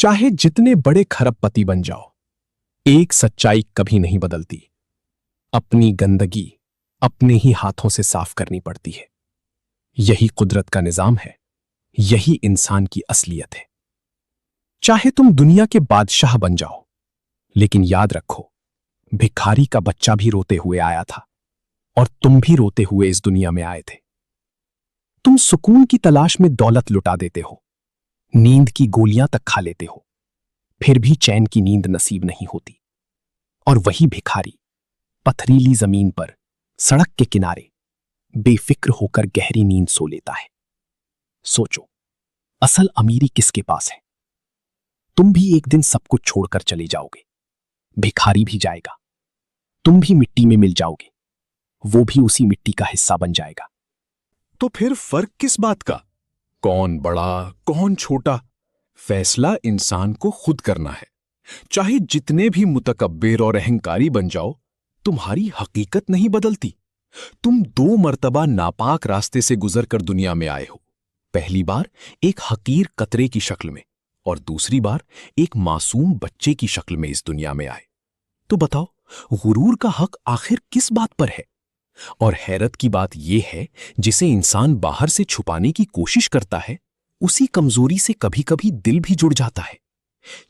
चाहे जितने बड़े खरबपति बन जाओ, एक सच्चाई कभी नहीं बदलती। अपनी गंदगी अपने ही हाथों से साफ करनी पड़ती है। यही कुदरत का निजाम है, यही इंसान की असलियत है। चाहे तुम दुनिया के बादशाह बन जाओ, लेकिन याद रखो, भिखारी का बच्चा भी रोते हुए आया था और तुम भी रोते हुए इस दुनिया में आए थे। तुम सुकून की तलाश में दौलत लुटा देते हो, नींद की गोलियां तक खा लेते हो, फिर भी चैन की नींद नसीब नहीं होती। और वही भिखारी पथरीली जमीन पर सड़क के किनारे बेफिक्र होकर गहरी नींद सो लेता है। सोचो, असल अमीरी किसके पास है? तुम भी एक दिन सब कुछ छोड़कर चले जाओगे, भिखारी भी जाएगा, तुम भी मिट्टी में मिल जाओगे, वो भी उसी मिट्टी का हिस्सा बन जाएगा। तो फिर फर्क किस बात का? कौन बड़ा, कौन छोटा? फैसला इंसान को खुद करना है। चाहे जितने भी मुतकब्बिर और अहंकारी बन जाओ, तुम्हारी हकीकत नहीं बदलती। तुम 2 मर्तबा नापाक रास्ते से गुजर कर दुनिया में आए हो। पहली बार एक हकीर कतरे की शक्ल में और दूसरी बार एक मासूम बच्चे की शक्ल में इस दुनिया में आए। तो बताओ, गुरूर का हक आखिर किस बात पर है? और हैरत की बात यह है, जिसे इंसान बाहर से छुपाने की कोशिश करता है, उसी कमजोरी से कभी कभी दिल भी जुड़ जाता है।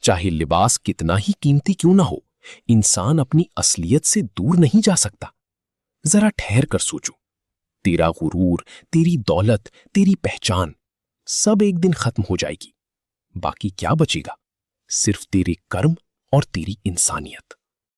चाहे लिबास कितना ही कीमती क्यों ना हो, इंसान अपनी असलियत से दूर नहीं जा सकता। जरा ठहर कर सोचो, तेरा गुरूर, तेरी दौलत, तेरी पहचान सब एक दिन खत्म हो जाएगी। बाकी क्या बचेगा? सिर्फ तेरे कर्म और तेरी इंसानियत।